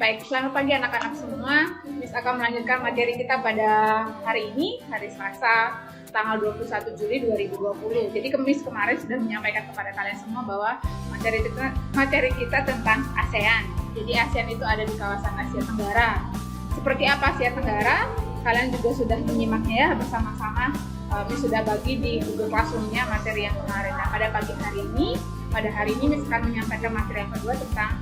Baik, selamat pagi anak-anak semua. Miss akan melanjutkan materi kita pada hari ini, hari Selasa, tanggal 21 Juli 2020. Jadi Miss kemarin sudah menyampaikan kepada kalian semua bahwa materi kita tentang ASEAN. Jadi ASEAN itu ada di kawasan Asia Tenggara. Seperti apa Asia Tenggara? Kalian juga sudah menyimaknya ya bersama-sama. Miss sudah bagi di Google Classroom-nya materi yang kemarin. Nah, pada hari ini Miss akan menyampaikan materi yang kedua tentang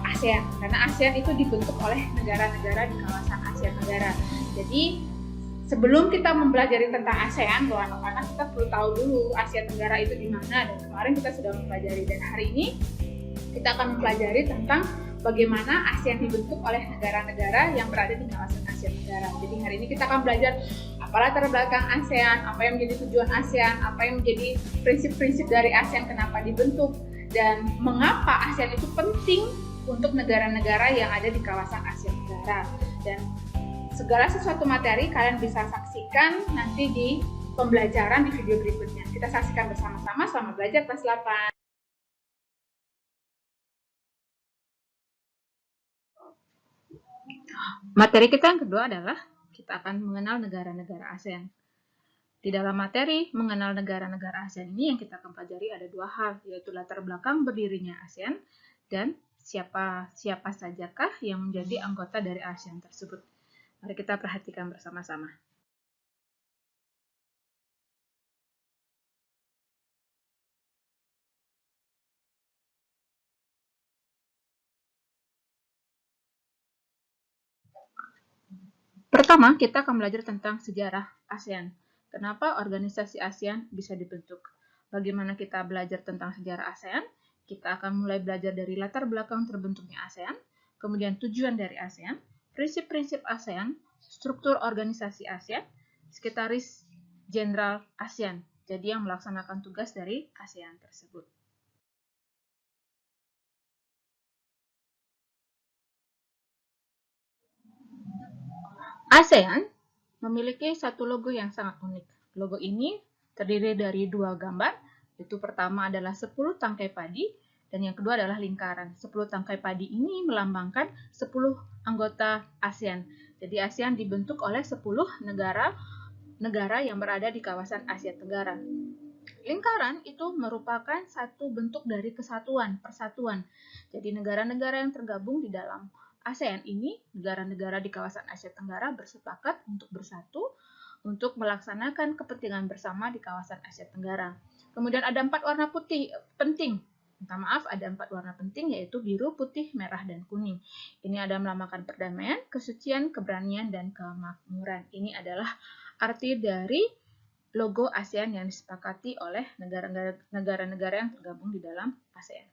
ASEAN, karena ASEAN itu dibentuk oleh negara-negara di kawasan Asia Tenggara. Jadi sebelum kita mempelajari tentang ASEAN, bahwa anak-anak kita perlu tahu dulu Asia Tenggara itu di mana. Dan kemarin kita sudah mempelajari, dan hari ini kita akan mempelajari tentang bagaimana ASEAN dibentuk oleh negara-negara yang berada di kawasan Asia Tenggara. Jadi hari ini kita akan belajar apa latar belakang ASEAN, apa yang menjadi tujuan ASEAN, apa yang menjadi prinsip-prinsip dari ASEAN, kenapa dibentuk, dan mengapa ASEAN itu penting untuk negara-negara yang ada di kawasan Asia Tenggara. Dan segala sesuatu materi kalian bisa saksikan nanti di pembelajaran di video berikutnya. Kita saksikan bersama-sama. Selamat belajar kelas 8. Materi kita yang kedua adalah kita akan mengenal negara-negara ASEAN. Di dalam materi mengenal negara-negara ASEAN ini yang kita akan pelajari ada dua hal, yaitu latar belakang berdirinya ASEAN dan siapa sajakah yang menjadi anggota dari ASEAN tersebut. Mari kita perhatikan bersama-sama. Pertama, kita akan belajar tentang sejarah ASEAN. Kenapa organisasi ASEAN bisa dibentuk? Bagaimana kita belajar tentang sejarah ASEAN? Kita akan mulai belajar dari latar belakang terbentuknya ASEAN, kemudian tujuan dari ASEAN, prinsip-prinsip ASEAN, struktur organisasi ASEAN, sekretaris jenderal ASEAN, jadi yang melaksanakan tugas dari ASEAN tersebut. ASEAN memiliki satu logo yang sangat unik. Logo ini terdiri dari dua gambar, yaitu pertama adalah 10 tangkai padi, dan yang kedua adalah lingkaran. 10 tangkai padi ini melambangkan 10 anggota ASEAN. Jadi ASEAN dibentuk oleh 10 negara yang berada di kawasan Asia Tenggara. Lingkaran itu merupakan satu bentuk dari kesatuan, persatuan. Jadi negara-negara yang tergabung di dalam ASEAN ini, negara-negara di kawasan Asia Tenggara bersepakat untuk bersatu untuk melaksanakan kepentingan bersama di kawasan Asia Tenggara. Kemudian ada 4 warna putih penting. Ada 4 warna penting, yaitu biru, putih, merah, dan kuning. Ini ada melambangkan perdamaian, kesucian, keberanian, dan kemakmuran. Ini adalah arti dari logo ASEAN yang disepakati oleh negara-negara yang tergabung di dalam ASEAN.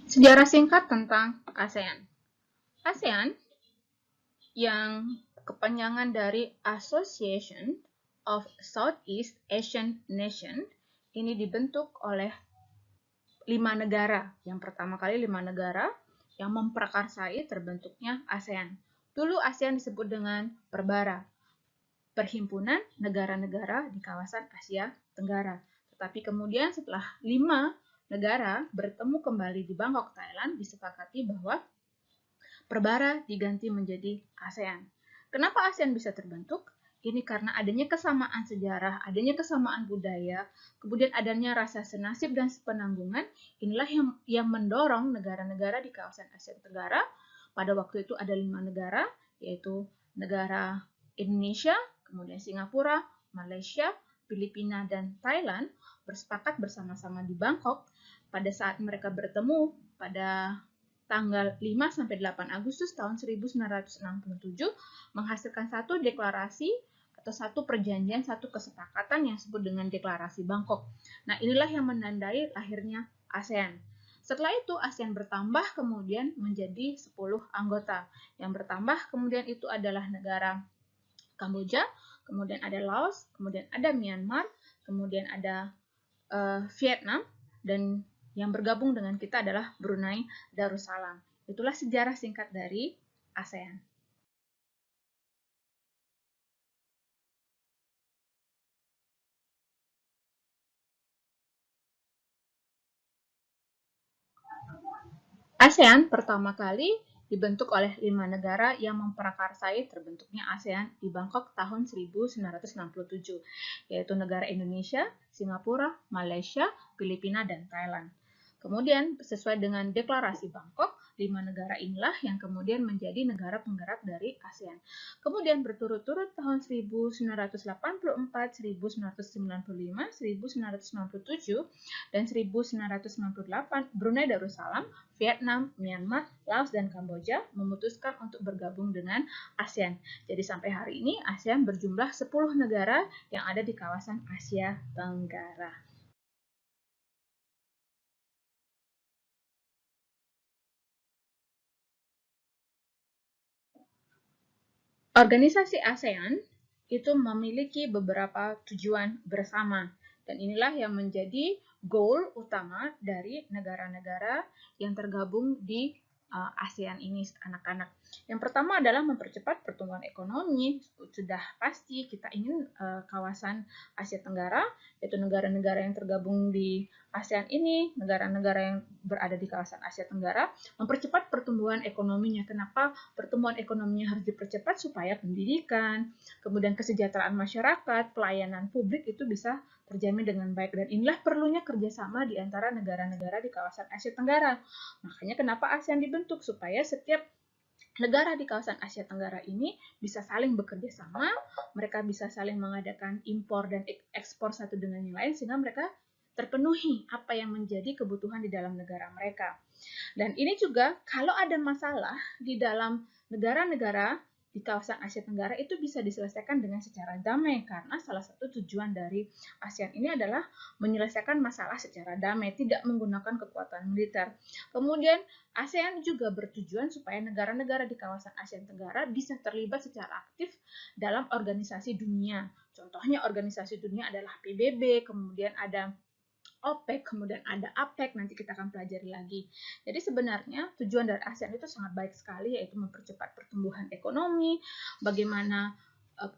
Sejarah singkat tentang ASEAN. ASEAN yang kepanjangan dari Association of Southeast Asian Nations ini dibentuk oleh 5 negara. Yang pertama kali 5 negara yang memprakarsai terbentuknya ASEAN. Dulu ASEAN disebut dengan Perbara, Perhimpunan Negara-negara di kawasan Asia Tenggara. Tetapi kemudian setelah 5 negara bertemu kembali di Bangkok, Thailand, disepakati bahwa Perbara diganti menjadi ASEAN. Kenapa ASEAN bisa terbentuk? Ini karena adanya kesamaan sejarah, adanya kesamaan budaya, kemudian adanya rasa senasib dan sepenanggungan. Inilah yang mendorong negara-negara di kawasan Asia Tenggara. Pada waktu itu ada 5 negara, yaitu negara Indonesia, kemudian Singapura, Malaysia, Filipina, dan Thailand bersepakat bersama-sama di Bangkok pada saat mereka bertemu pada tanggal 5-8 Agustus tahun 1967 menghasilkan satu deklarasi atau satu perjanjian, satu kesepakatan yang disebut dengan Deklarasi Bangkok. Nah, inilah yang menandai lahirnya ASEAN. Setelah itu ASEAN bertambah kemudian menjadi 10 anggota. Yang bertambah kemudian itu adalah negara Kamboja, kemudian ada Laos, kemudian ada Myanmar, kemudian ada Vietnam, dan yang bergabung dengan kita adalah Brunei Darussalam. Itulah sejarah singkat dari ASEAN. ASEAN pertama kali dibentuk oleh 5 negara yang memprakarsai terbentuknya ASEAN di Bangkok tahun 1967, yaitu negara Indonesia, Singapura, Malaysia, Filipina, dan Thailand. Kemudian, sesuai dengan deklarasi Bangkok, 5 negara inilah yang kemudian menjadi negara penggerak dari ASEAN. Kemudian berturut-turut tahun 1984, 1995, 1997, dan 1998, Brunei Darussalam, Vietnam, Myanmar, Laos, dan Kamboja memutuskan untuk bergabung dengan ASEAN. Jadi sampai hari ini ASEAN berjumlah 10 negara yang ada di kawasan Asia Tenggara. Organisasi ASEAN itu memiliki beberapa tujuan bersama, dan inilah yang menjadi goal utama dari negara-negara yang tergabung di ASEAN ini, anak-anak. Yang pertama adalah mempercepat pertumbuhan ekonomi. Sudah pasti kita ingin kawasan Asia Tenggara, yaitu negara-negara yang tergabung di ASEAN ini, negara-negara yang berada di kawasan Asia Tenggara, mempercepat pertumbuhan ekonominya. Kenapa pertumbuhan ekonominya harus dipercepat? Supaya pendidikan, kemudian kesejahteraan masyarakat, pelayanan publik itu bisa terjamin dengan baik. Dan inilah perlunya kerjasama di antara negara-negara di kawasan Asia Tenggara. Makanya kenapa ASEAN dibentuk, supaya setiap negara di kawasan Asia Tenggara ini bisa saling bekerja sama, mereka bisa saling mengadakan impor dan ekspor satu dengan yang lain, sehingga mereka terpenuhi apa yang menjadi kebutuhan di dalam negara mereka. Dan ini juga kalau ada masalah di dalam negara-negara di kawasan Asia Tenggara itu bisa diselesaikan dengan secara damai, karena salah satu tujuan dari ASEAN ini adalah menyelesaikan masalah secara damai, tidak menggunakan kekuatan militer. Kemudian ASEAN juga bertujuan supaya negara-negara di kawasan Asia Tenggara bisa terlibat secara aktif dalam organisasi dunia. Contohnya organisasi dunia adalah PBB, kemudian ada OPEC, kemudian ada APEC, nanti kita akan pelajari lagi. Jadi sebenarnya tujuan dari ASEAN itu sangat baik sekali, yaitu mempercepat pertumbuhan ekonomi, bagaimana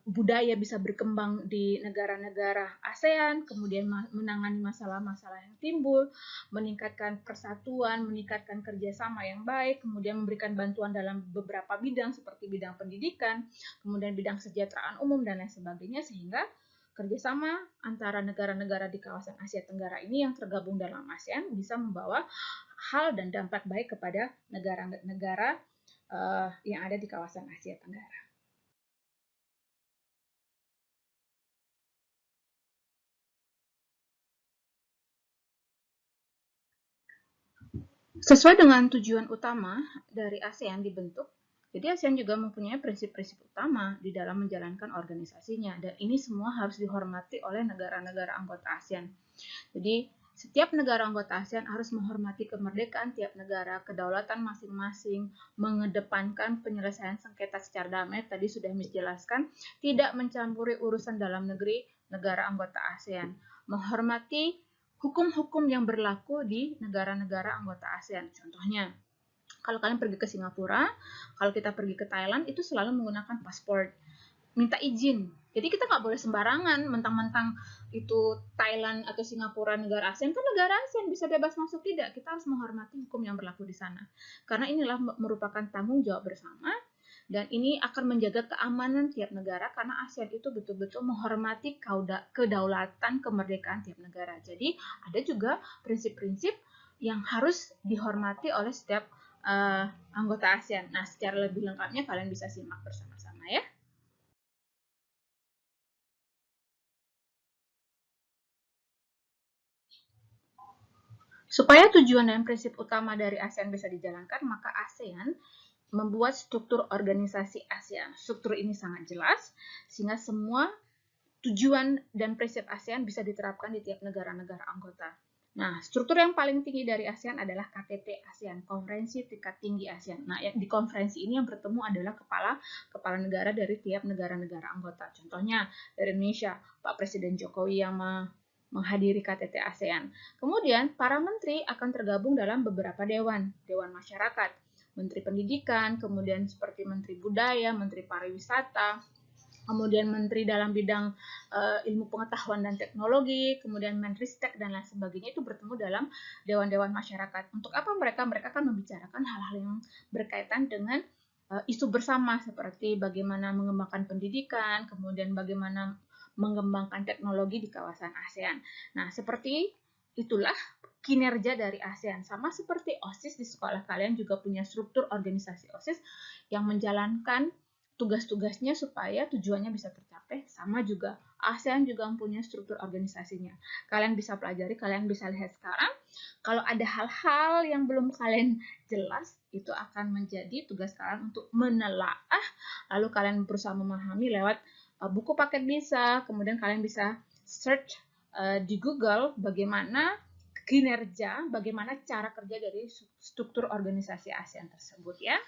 budaya bisa berkembang di negara-negara ASEAN, kemudian menangani masalah-masalah yang timbul, meningkatkan persatuan, meningkatkan kerjasama yang baik, kemudian memberikan bantuan dalam beberapa bidang seperti bidang pendidikan, kemudian bidang kesejahteraan umum, dan lain sebagainya, sehingga kerjasama antara negara-negara di kawasan Asia Tenggara ini yang tergabung dalam ASEAN bisa membawa hal dan dampak baik kepada negara-negara yang ada di kawasan Asia Tenggara. Sesuai dengan tujuan utama dari ASEAN dibentuk, jadi ASEAN juga mempunyai prinsip-prinsip utama di dalam menjalankan organisasinya, dan ini semua harus dihormati oleh negara-negara anggota ASEAN. Jadi setiap negara anggota ASEAN harus menghormati kemerdekaan tiap negara, kedaulatan masing-masing, mengedepankan penyelesaian sengketa secara damai, tadi sudah dijelaskan, tidak mencampuri urusan dalam negeri negara anggota ASEAN, menghormati hukum-hukum yang berlaku di negara-negara anggota ASEAN. Contohnya, kalau kalian pergi ke Singapura, kalau kita pergi ke Thailand, itu selalu menggunakan paspor, minta izin. Jadi kita nggak boleh sembarangan, mentang-mentang itu Thailand atau Singapura negara ASEAN, kan negara ASEAN bisa bebas masuk. Tidak, kita harus menghormati hukum yang berlaku di sana. Karena inilah merupakan tanggung jawab bersama, dan ini akan menjaga keamanan tiap negara, karena ASEAN itu betul-betul menghormati kedaulatan, kemerdekaan tiap negara. Jadi ada juga prinsip-prinsip yang harus dihormati oleh setiap anggota ASEAN. Nah, secara lebih lengkapnya kalian bisa simak bersama-sama ya. Supaya tujuan dan prinsip utama dari ASEAN bisa dijalankan, maka ASEAN membuat struktur organisasi ASEAN. Struktur ini sangat jelas, sehingga semua tujuan dan prinsip ASEAN bisa diterapkan di tiap negara-negara anggota. Nah, struktur yang paling tinggi dari ASEAN adalah KTT ASEAN, Konferensi Tingkat Tinggi ASEAN. Nah, di konferensi ini yang bertemu adalah kepala negara dari tiap negara-negara anggota. Contohnya dari Indonesia, Pak Presiden Jokowi yang menghadiri KTT ASEAN. Kemudian, para menteri akan tergabung dalam beberapa dewan masyarakat, Menteri Pendidikan, kemudian seperti Menteri Budaya, Menteri Pariwisata, kemudian menteri dalam bidang ilmu pengetahuan dan teknologi, kemudian Menristek dan lain sebagainya itu bertemu dalam dewan-dewan masyarakat. Untuk apa mereka? Mereka akan membicarakan hal-hal yang berkaitan dengan isu bersama seperti bagaimana mengembangkan pendidikan, kemudian bagaimana mengembangkan teknologi di kawasan ASEAN. Nah, seperti itulah kinerja dari ASEAN. Sama seperti OSIS di sekolah kalian juga punya struktur organisasi OSIS yang menjalankan tugas-tugasnya supaya tujuannya bisa tercapai. Sama juga ASEAN juga mempunyai struktur organisasinya. Kalian bisa pelajari, kalian bisa lihat sekarang. Kalau ada hal-hal yang belum kalian jelas, itu akan menjadi tugas kalian untuk menelaah, lalu kalian berusaha memahami lewat buku paket bisa, kemudian kalian bisa search di Google bagaimana kinerja, bagaimana cara kerja dari struktur organisasi ASEAN tersebut ya.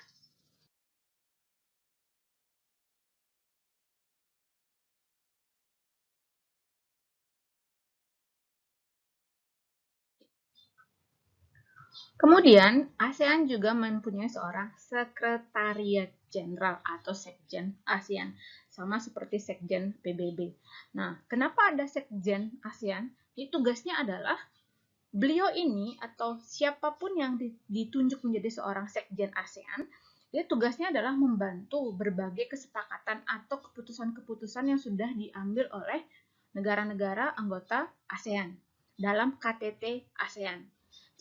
Kemudian, ASEAN juga mempunyai seorang sekretariat jenderal atau sekjen ASEAN, sama seperti sekjen PBB. Nah, kenapa ada sekjen ASEAN? Ini tugasnya adalah beliau ini atau siapapun yang ditunjuk menjadi seorang sekjen ASEAN, dia tugasnya adalah membantu berbagai kesepakatan atau keputusan-keputusan yang sudah diambil oleh negara-negara anggota ASEAN dalam KTT ASEAN.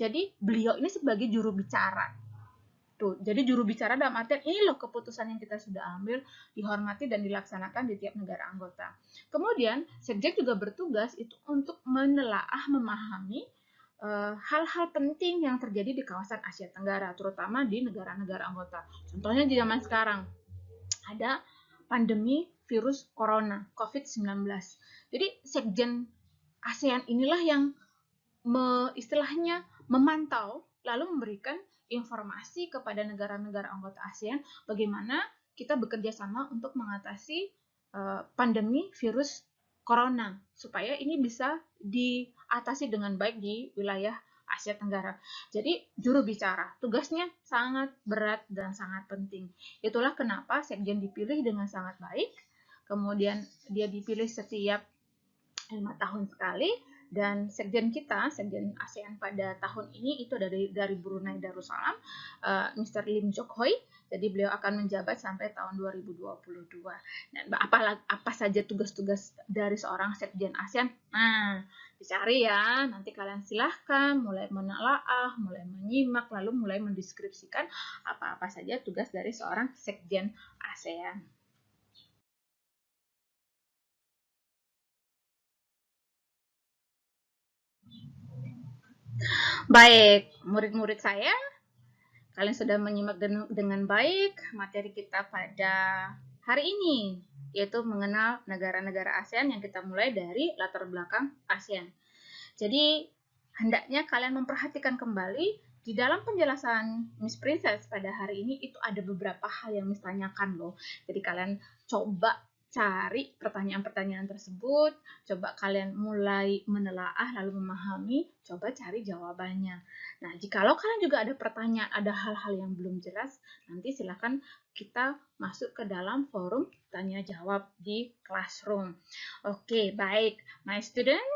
Jadi beliau ini sebagai juru bicara. Tuh, jadi juru bicara dalam artian ini loh keputusan yang kita sudah ambil, dihormati dan dilaksanakan di tiap negara anggota. Kemudian, sekjen juga bertugas itu untuk menelaah, memahami hal-hal penting yang terjadi di kawasan Asia Tenggara, terutama di negara-negara anggota. Contohnya di zaman sekarang, ada pandemi virus corona, COVID-19. Jadi, sekjen ASEAN inilah yang istilahnya memantau lalu memberikan informasi kepada negara-negara anggota ASEAN bagaimana kita bekerja sama untuk mengatasi pandemi virus corona supaya ini bisa diatasi dengan baik di wilayah Asia Tenggara. Jadi juru bicara tugasnya sangat berat dan sangat penting. Itulah kenapa sekjen dipilih dengan sangat baik. Kemudian dia dipilih setiap 5 tahun sekali. Dan sekjen kita, sekjen ASEAN pada tahun ini itu dari Brunei Darussalam, Mr. Lim Jock Hoi. Jadi beliau akan menjabat sampai tahun 2022. Dan apa saja tugas-tugas dari seorang sekjen ASEAN? Nah, dicari ya. Nanti kalian silahkan mulai menelaah, mulai menyimak, lalu mulai mendeskripsikan apa-apa saja tugas dari seorang sekjen ASEAN. Baik, murid-murid saya, kalian sudah menyimak dengan baik materi kita pada hari ini, yaitu mengenal negara-negara ASEAN yang kita mulai dari latar belakang ASEAN. Jadi, hendaknya kalian memperhatikan kembali di dalam penjelasan Miss Princess pada hari ini itu ada beberapa hal yang Miss tanyakan loh. Jadi kalian coba cari pertanyaan-pertanyaan tersebut, coba kalian mulai menelaah lalu memahami, coba cari jawabannya. Nah, jikalau kalian juga ada pertanyaan, ada hal-hal yang belum jelas, nanti silakan kita masuk ke dalam forum tanya jawab di Classroom. Oke, baik. My student,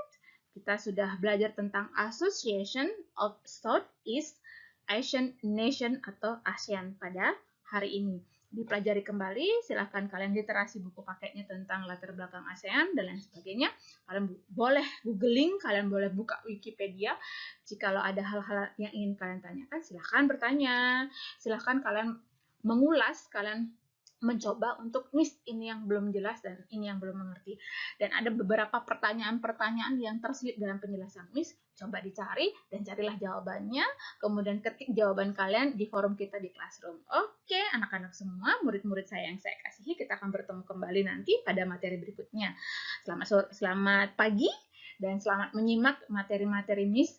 kita sudah belajar tentang Association of Southeast Asian Nation atau ASEAN pada hari ini. Dipelajari kembali, silahkan kalian literasi buku paketnya tentang latar belakang ASEAN dan lain sebagainya. Kalian boleh googling, kalian boleh buka Wikipedia. Jikalau ada hal-hal yang ingin kalian tanyakan, silahkan bertanya. Silahkan kalian mengulas, kalian mencoba untuk Miss ini yang belum jelas dan ini yang belum mengerti. Dan ada beberapa pertanyaan-pertanyaan yang terselip dalam penjelasan Miss, coba dicari dan carilah jawabannya, kemudian ketik jawaban kalian di forum kita di Classroom. Oke, anak-anak semua, murid-murid saya yang saya kasihi, kita akan bertemu kembali nanti pada materi berikutnya. Selamat pagi dan selamat menyimak materi-materi Miss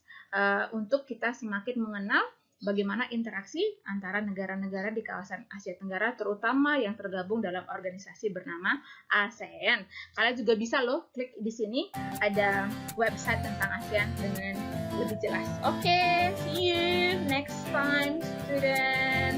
untuk kita semakin mengenal bagaimana interaksi antara negara-negara di kawasan Asia Tenggara, terutama yang tergabung dalam organisasi bernama ASEAN. Kalian juga bisa loh klik di sini, ada website tentang ASEAN dengan lebih jelas. Oke, see you next time, students.